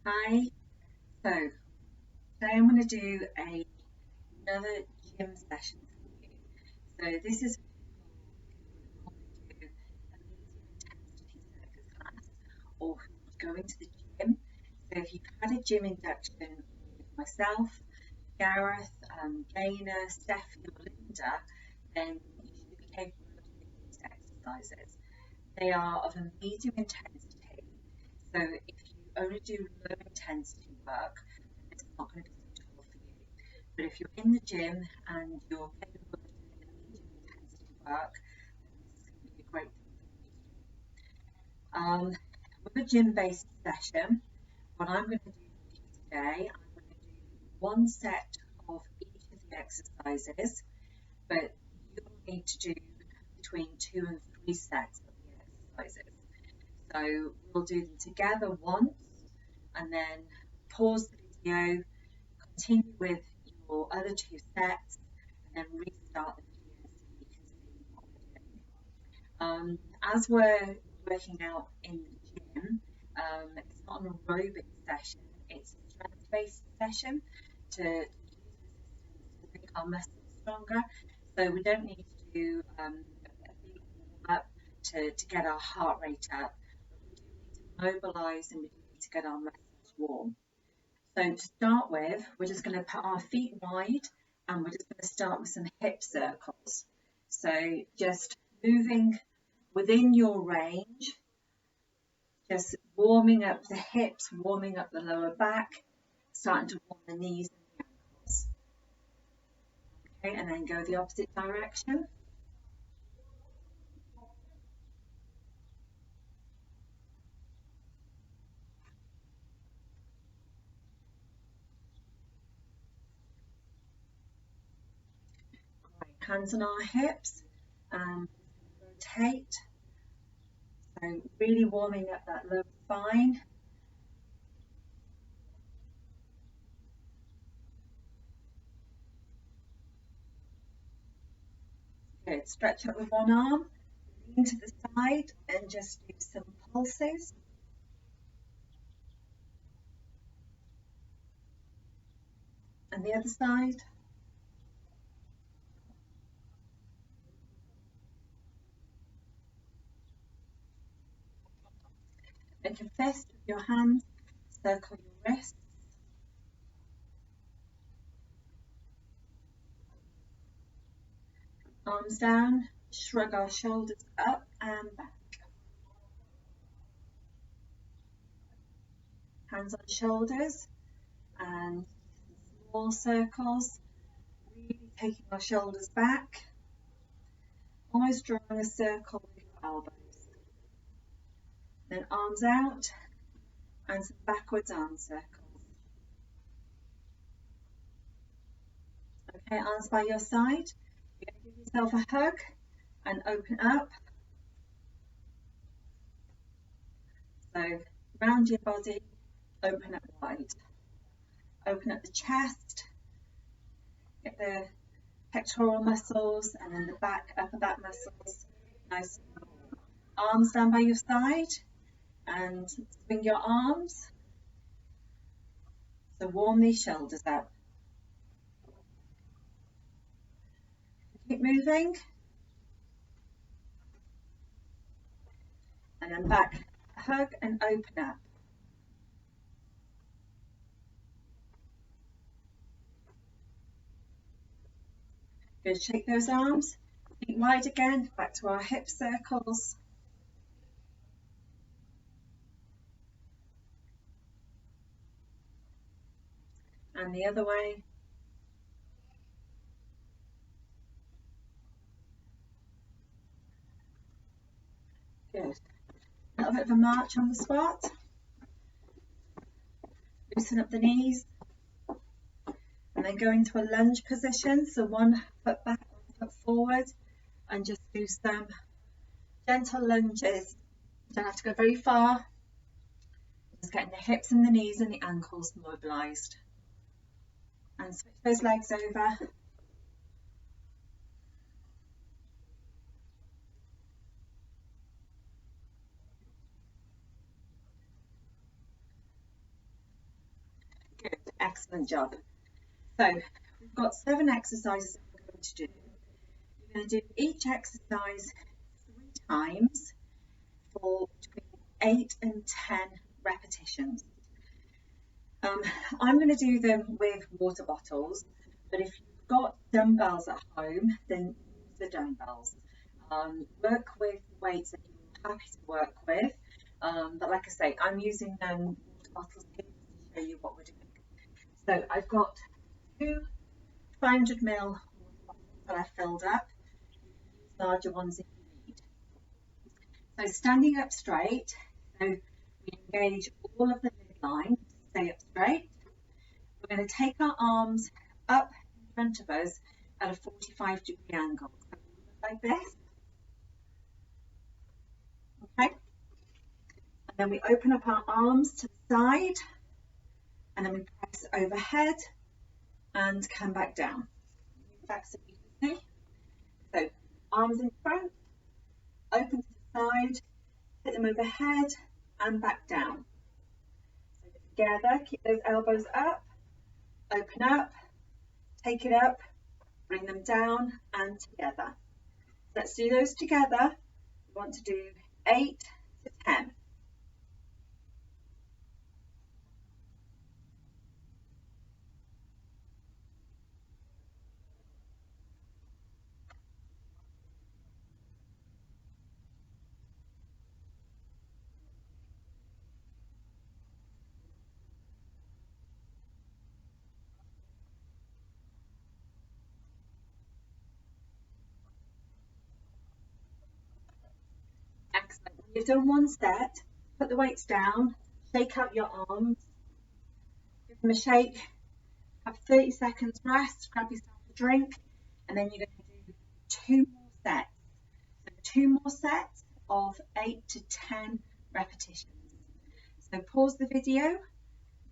Hi, so today I'm going to do another gym session for you. So this is for people who normally do a medium intensity circus class or who are going to the gym. So if you've had a gym induction with myself, Gareth, Gaynor, Steffi or Linda, then you should be capable of doing these exercises. They are of a medium intensity, so if you only do low intensity work, it's not going to be suitable for you. But if you're in the gym and you're capable of doing a medium intensity work, then this is going to be a great thing for you to do. With a gym-based session, what I'm going to do with you today, I'm going to do one set of each of the exercises, but you'll need to do between 2 and 3 sets of the exercises. So we'll do them together once and then pause the video, continue with your other 2 sets, and then restart the video so you can see what we're doing. As we're working out in the gym, it's not an aerobic session, it's a strength-based session to use resistance to make our muscles stronger. So we don't need to do a big warm-up to get our heart rate up, but we do need to mobilise and we do need to get our muscles warm. So to start with, we're just going to put our feet wide and we're just going to start with some hip circles. So just moving within your range, just warming up the hips, warming up the lower back, starting to warm the knees and the ankles. Okay, and then go the opposite direction. Great. Hands on our hips and rotate. So really warming up that lower spine. Good. Stretch up with one arm, lean to the side and just do some pulses. And the other side. Make a fist with your hands, circle your wrists. Arms down, shrug our shoulders up and back. Hands on shoulders and small circles, really taking our shoulders back, almost drawing a circle with your elbows. Then arms out and some backwards arm circles. Okay, arms by your side. You're going to give yourself a hug and open up. So round your body, open up wide. Open up the chest, get the pectoral muscles and then the back, upper back muscles nice and warm. Arms down by your side and swing your arms. So warm these shoulders up. Keep moving. And then back, hug and open up. Good, shake those arms, feet wide again, back to our hip circles. And the other way. Good. A little bit of a march on the squat. Loosen up the knees. And then go into a lunge position. So one foot back, one foot forward. And just do some gentle lunges. You don't have to go very far. Just getting the hips and the knees and the ankles mobilised. And switch those legs over. Excellent job. So we've got 7 exercises that we're going to do. You're going to do each exercise 3 times for between 8 and 10 repetitions. I'm going to do them with water bottles, but if you've got dumbbells at home, then use the dumbbells. Work with weights that you're happy to work with, but like I say, I'm using water bottles here to show you what we're doing. So I've got 2 500 ml water bottles that I've filled up. You can use larger ones if you need. So standing up straight, so we engage all of the midline to stay up straight. We're going to take our arms up in front of us at a 45-degree angle. So like this. Okay. And then we open up our arms to the side, and then we press overhead and come back down. That's so you can see. So arms in front, open to the side, hit them overhead and back down. So together, keep those elbows up, open up, take it up, bring them down and together. Let's do those together. We want to do 8 to 10. Excellent. When you've done one set, put the weights down, shake out your arms, give them a shake, have 30 seconds rest, grab yourself a drink, and then you're going to do 2 more sets. So 2 more sets of 8 to 10 repetitions. So pause the video,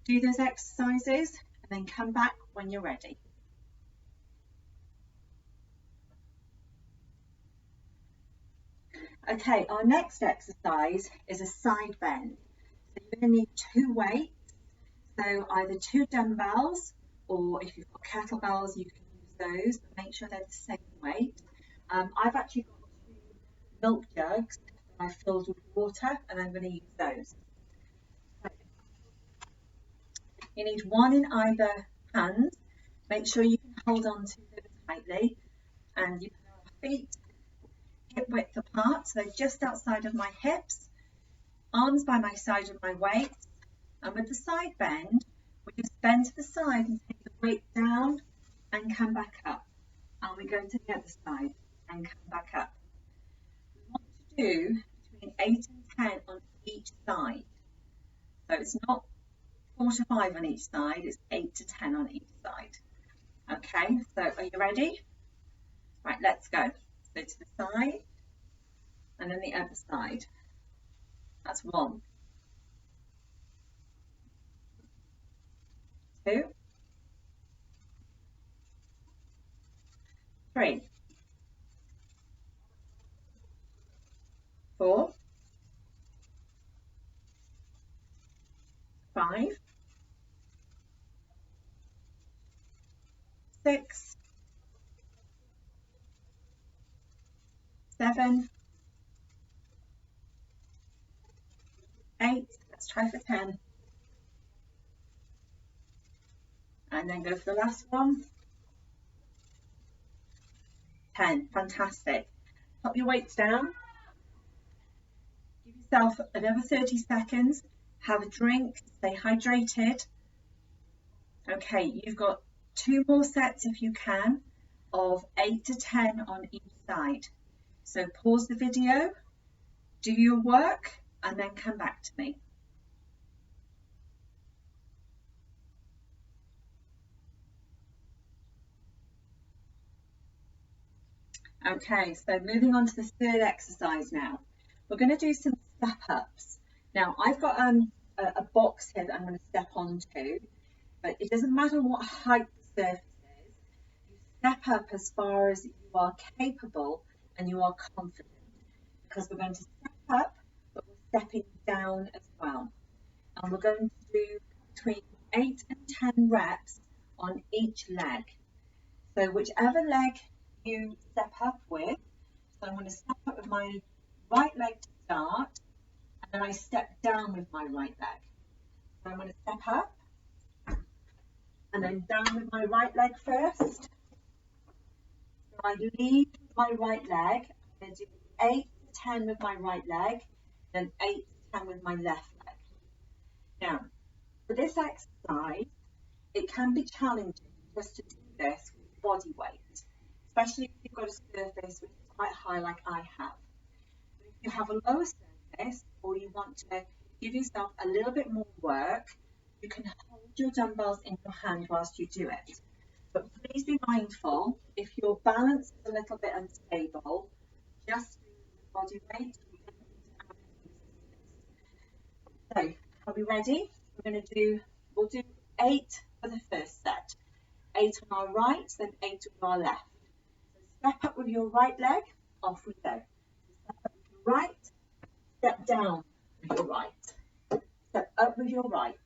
do those exercises, and then come back when you're ready. Okay, our next exercise is a side bend. So you're going to need 2 weights, so either 2 dumbbells, or if you've got kettlebells, you can use those, but make sure they're the same weight. I've actually got 2 milk jugs that I've filled with water, and I'm going to use those. You need 1 in either hand. Make sure you can hold on to them tightly, and you put our feet hip width apart, so they're just outside of my hips, arms by my side of my waist, and with the side bend, we just bend to the side and take the weight down and come back up, and we go to the other side and come back up. We want to do between 8 and 10 on each side, so it's not 4 to 5 on each side, it's 8 to 10 on each side. Okay, so are you ready? Right, let's go. So to the side, and then the other side. That's 1, 2, 3, 4, 5, 6, 7, 8, let's try for 10, and then go for the last one, 10, fantastic. Pop your weights down, give yourself another 30 seconds, have a drink, stay hydrated. Okay, you've got 2 more sets if you can of 8 to 10 on each side. So pause the video, do your work, and then come back to me. Okay, so moving on to the 3rd exercise now. We're going to do some step ups. Now I've got a box here that I'm going to step onto, but it doesn't matter what height the surface is. You step up as far as you are capable and you are confident, because we're going to step up, but we're stepping down as well. And we're going to do between 8 and 10 reps on each leg. So whichever leg you step up with, so I'm going to step up with my right leg to start, and then I step down with my right leg. So I'm going to step up, and then down with my right leg first. So I lead with my right leg. I'm going to do 8 to 10 with my right leg, then 8 to 10 with my left leg. Now, for this exercise, it can be challenging just to do this with body weight, especially if you've got a surface which is quite high like I have. But if you have a lower surface, or you want to give yourself a little bit more work, you can hold your dumbbells in your hand whilst you do it. But please be mindful, if your balance is a little bit unstable, just do the body weight. You don't need to add any resistance. So, are we ready? We'll do 8 for the first set. 8 on our right, then 8 with our left. So step up with your right leg, off we go. Step up with your right, step down with your right. Step up with your right,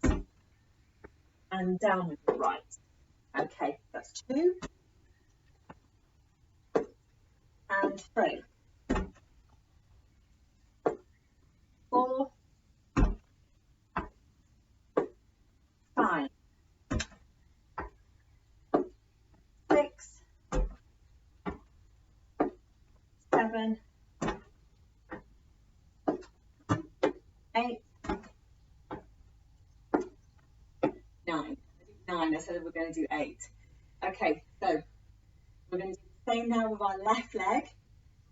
and down with your right. Okay, that's 2, and 3, 4, 5, 6, 7, 8, 9. 9, I said we're going to do 8. Okay, so we're going to do the same now with our left leg.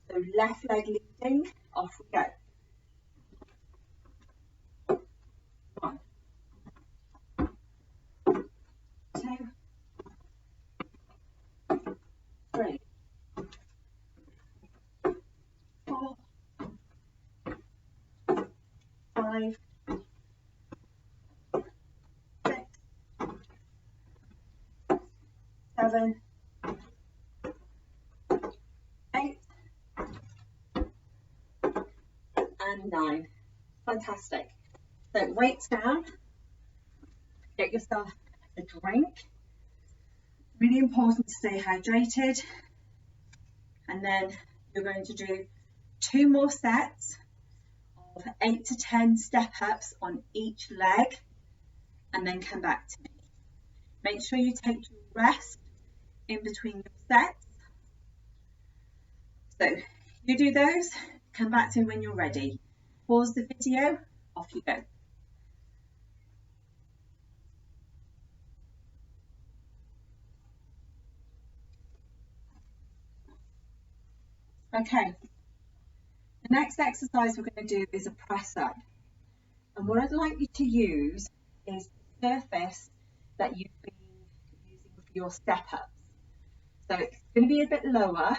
So left leg leading, off we go. 1, 2, 3, 4, 5, 6, 7, 8, and 9. Fantastic. So weights down, get yourself a drink. Really important to stay hydrated. And then you're going to do 2 more sets of 8 to 10 step ups on each leg, and then come back to me. Make sure you take your rest in between your sets. So you do those, come back to me when you're ready. Pause the video, off you go. Okay, the next exercise we're going to do is a press up. And what I'd like you to use is the surface that you've been using for your step ups. So it's going to be a bit lower,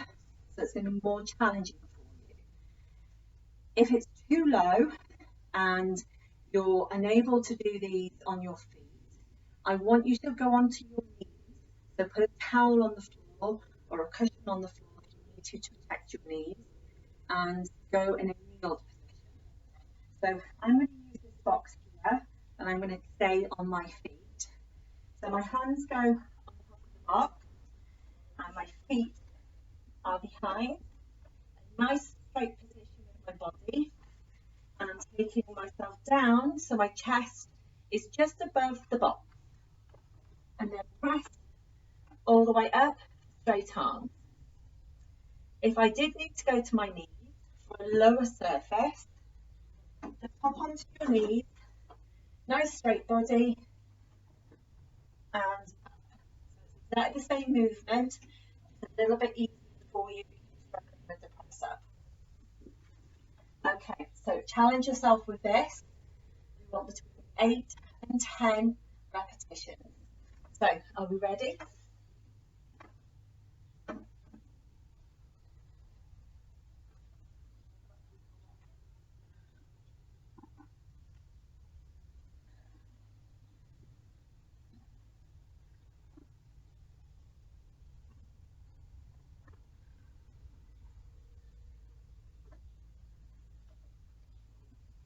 so it's going to be more challenging for you. If it's too low and you're unable to do these on your feet, I want you to go onto your knees. So put a towel on the floor or a cushion on the floor if you need to protect your knees, and go in a kneeled position. So I'm going to use this box here, and I'm going to stay on my feet. So my hands go on top of the box, and my feet are behind. A nice straight position with my body, and I'm taking myself down so my chest is just above the box, and then press all the way up, straight arms. If I did need to go to my knees for a lower surface, just hop onto your knees, nice straight body, and exactly the same movement, a little bit easier for you if you're struggling with the press up. Okay, so challenge yourself with this. We want between 8 and 10 repetitions. So, are we ready?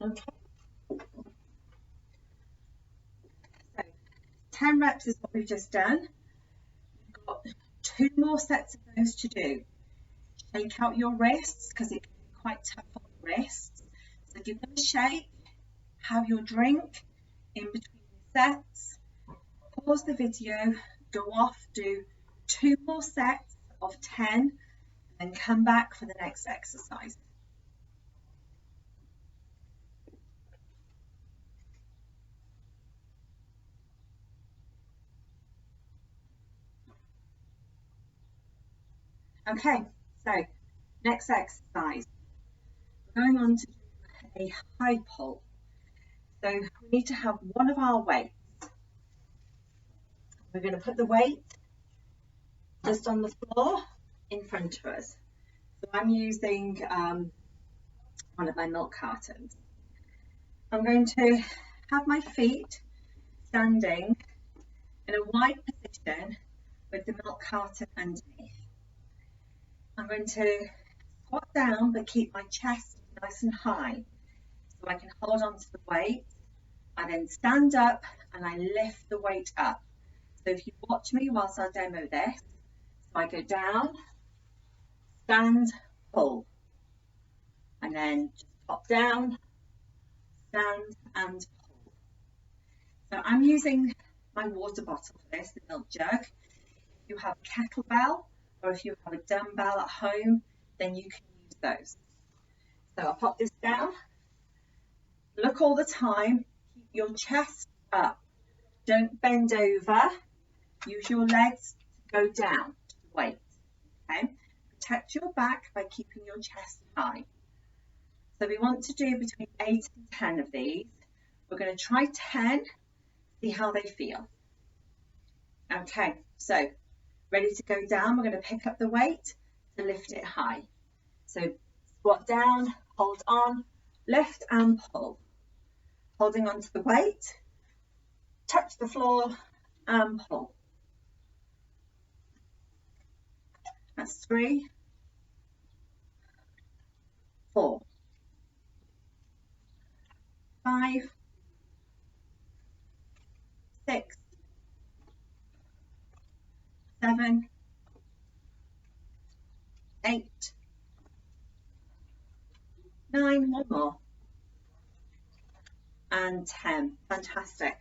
Okay. So, 10 reps is what we've just done. We've got 2 more sets of those to do. Shake out your wrists because it can be quite tough on the wrists. So if you're going to shake, have your drink in between the sets. Pause the video, go off, do 2 more sets of 10, and come back for the next exercise. Okay, so next exercise. We're going on to do a high pull. So we need to have one of our weights. We're going to put the weight just on the floor in front of us. So I'm using one of my milk cartons. I'm going to have my feet standing in a wide position with the milk carton underneath. I'm going to squat down but keep my chest nice and high so I can hold on to the weight. I then stand up and I lift the weight up. So if you watch me whilst I demo this, so I go down, stand, pull, and then just pop down, stand and pull. So I'm using my water bottle for this, the milk jug. If you have a kettlebell or if you have a dumbbell at home, then you can use those. So I'll pop this down. Look all the time, keep your chest up. Don't bend over. Use your legs to go down to the weight. Okay? Protect your back by keeping your chest high. So we want to do between 8 and 10 of these. We're going to try 10, see how they feel. Okay, so ready to go down. We're going to pick up the weight to lift it high. So squat down, hold on, lift and pull. Holding onto the weight, touch the floor and pull. That's 3, 4, 5, 6, 7, 8, 9, one more, and 10. Fantastic.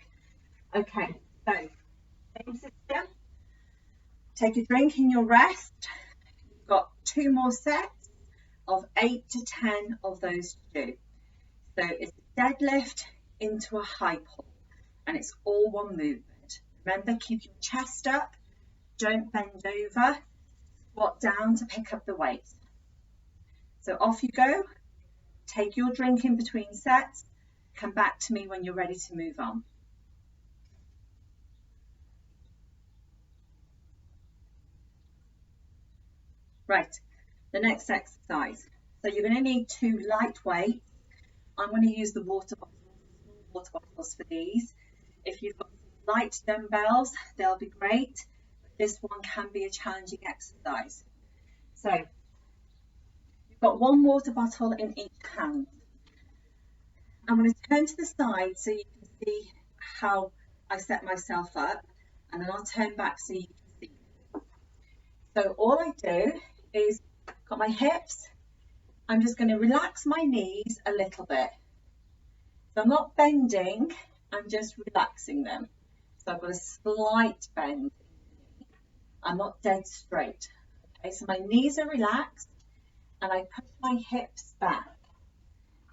Okay, so same system. Take a drink in your rest. You've got 2 more sets of 8 to 10 of those to do. So it's a deadlift into a high pull, and it's all one movement. Remember, keep your chest up, don't bend over, squat down to pick up the weight. So off you go, take your drink in between sets, come back to me when you're ready to move on. Right, the next exercise. So you're going to need 2 light weights. I'm going to use the water bottles for these. If you've got light dumbbells, they'll be great. But this one can be a challenging exercise. So you've got 1 water bottle in each hand. I'm going to turn to the side so you can see how I set myself up, and then I'll turn back so you can see. So all I do is, got my hips, I'm just going to relax my knees a little bit. So I'm not bending, I'm just relaxing them. So I've got a slight bend. I'm not dead straight. Okay, so my knees are relaxed and I push my hips back.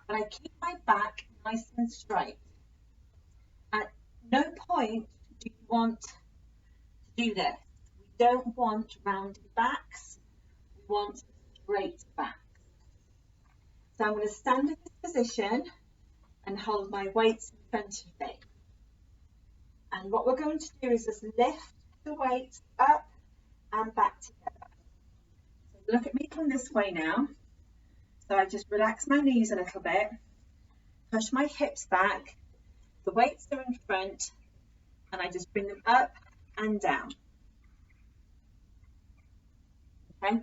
But I keep my back nice and straight. At no point do you want to do this. We don't want rounded backs, we want straight backs. So I'm going to stand in this position and hold my weights in front of me. And what we're going to do is just lift the weights up and back together. So look at me from this way now. So I just relax my knees a little bit, push my hips back, the weights are in front, and I just bring them up and down. Okay,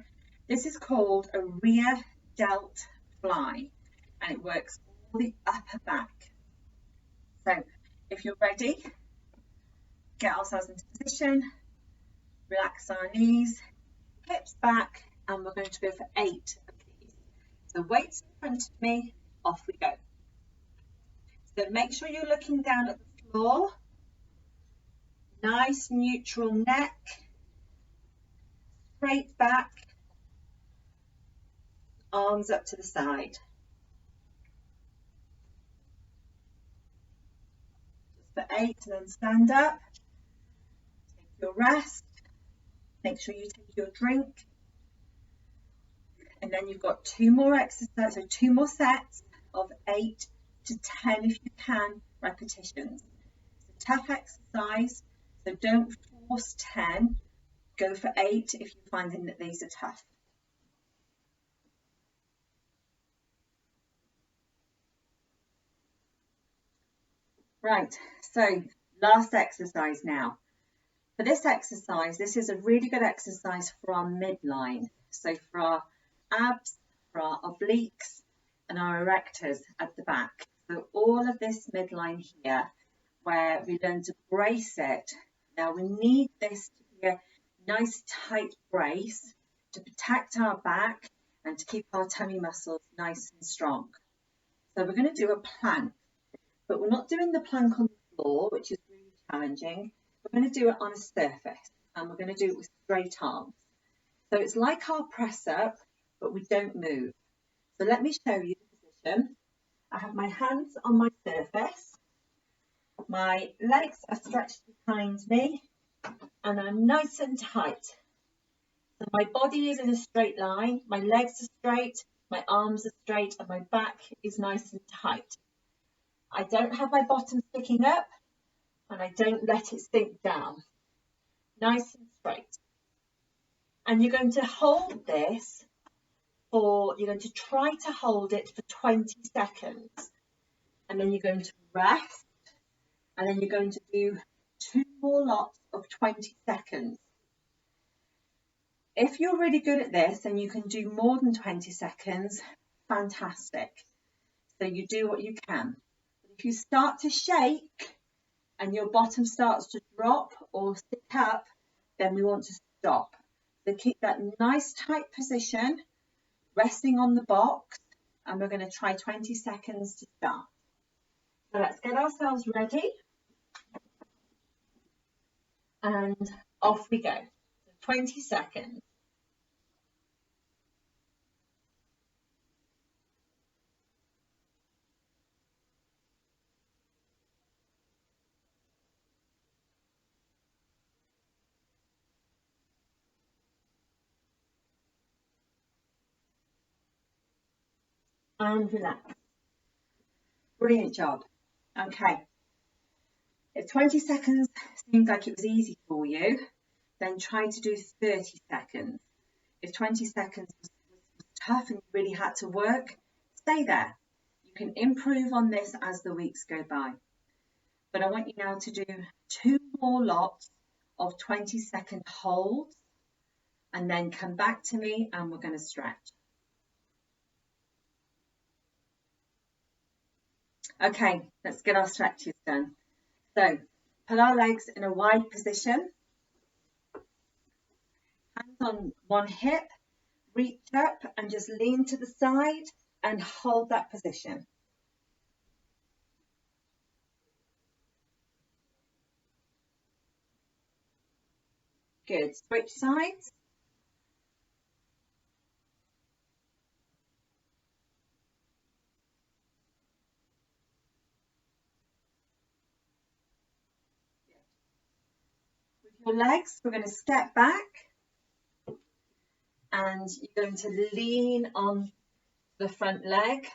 this is called a rear Delt Fly, and it works all the upper back. So if you're ready, get ourselves into position, relax our knees, hips back, and we're going to go for 8 of these. So weights in front of me, off we go. So make sure you're looking down at the floor, nice neutral neck, straight back, arms up to the side. Just for 8, and then stand up, take your rest, make sure you take your drink, and then you've got 2 more exercises, so 2 more sets of 8 to 10 if you can repetitions. It's a tough exercise, so don't force 10, go for 8 if you're finding that these are tough. Right, so last exercise now. For this exercise, this is a really good exercise for our midline. So for our abs, for our obliques, and our erectors at the back. So all of this midline here, where we learn to brace it. Now we need this to be a nice tight brace to protect our back and to keep our tummy muscles nice and strong. So we're going to do a plank. But we're not doing the plank on the floor, which is really challenging. We're going to do it on a surface, and we're going to do it with straight arms. So it's like our press up, but we don't move. So let me show you the position. I have my hands on my surface. My legs are stretched behind me, and I'm nice and tight. So my body is in a straight line, my legs are straight, my arms are straight, and my back is nice and tight. I don't have my bottom sticking up, and I don't let it sink down. Nice and straight. And you're going to hold this you're going to try to hold it for 20 seconds. And then you're going to rest, and then you're going to do 2 more lots of 20 seconds. If you're really good at this and you can do more than 20 seconds, fantastic. So you do what you can. If you start to shake and your bottom starts to drop or stick up, then we want to stop. So keep that nice tight position, resting on the box, and we're going to try 20 seconds to start. So let's get ourselves ready, and off we go. So 20 seconds. And relax. Brilliant job. Okay. If 20 seconds seemed like it was easy for you, then try to do 30 seconds. If 20 seconds was tough and you really had to work, stay there. You can improve on this as the weeks go by. But I want you now to do 2 more lots of 20-second holds, and then come back to me and we're going to stretch. Okay, let's get our stretches done. So, put our legs in a wide position. Hands on one hip, reach up and just lean to the side and hold that position. Good. Switch sides. With your legs, we're going to step back and you're going to lean on the front leg.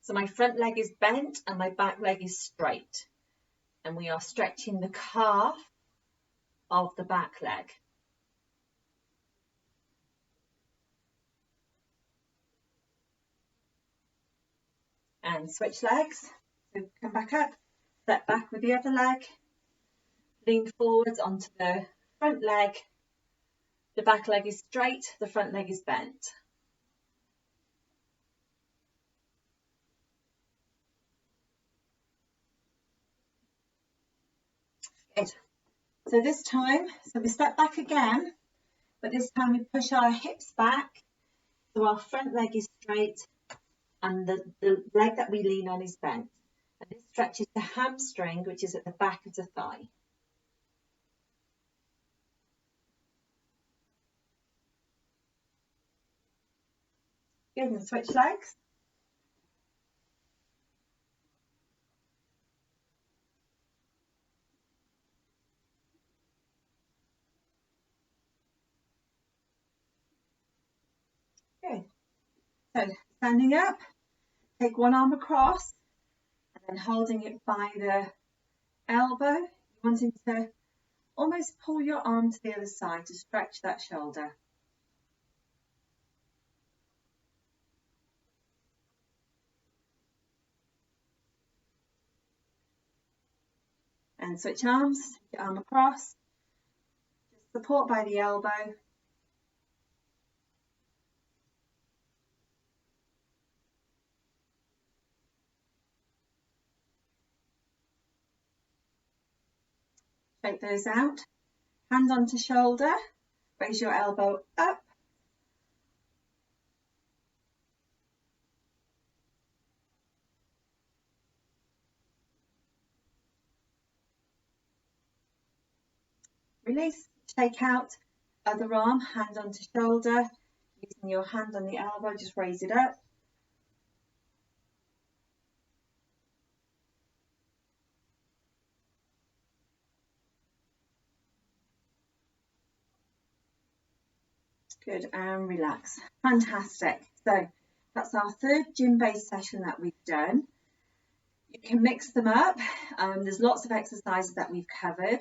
So my front leg is bent and my back leg is straight. And we are stretching the calf of the back leg. And switch legs. So come back up, step back with the other leg, lean forwards onto the front leg. The back leg is straight, the front leg is bent. Good. So this time, we step back again, but this time we push our hips back so our front leg is straight and the leg that we lean on is bent. And this stretches the hamstring, which is at the back of the thigh. Good, and switch legs. Good. So standing up, take one arm across and then holding it by the elbow, wanting to almost pull your arm to the other side to stretch that shoulder. And switch arms, your arm across, just support by the elbow. Shake those out, hand onto shoulder, raise your elbow up. Release, shake out, other arm, hand onto shoulder, using your hand on the elbow, just raise it up. Good, and relax. Fantastic. So that's our third gym-based session that we've done. You can mix them up. There's lots of exercises that we've covered.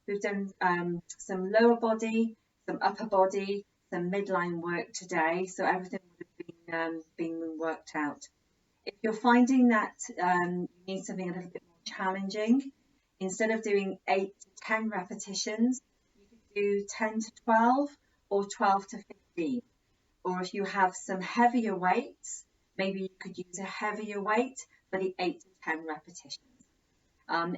We've done some lower body, some upper body, some midline work today. So everything would have been worked out. If you're finding that you need something a little bit more challenging, instead of doing 8 to 10 repetitions, you could do 10 to 12 or 12 to 15. Or if you have some heavier weights, maybe you could use a heavier weight for the 8 to 10 repetitions.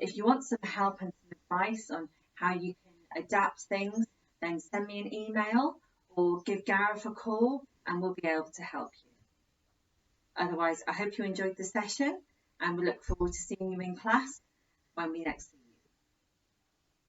If you want some help and some advice on how you can adapt things, then send me an email or give Gareth a call and we'll be able to help you. Otherwise, I hope you enjoyed the session and we look forward to seeing you in class when we next meet.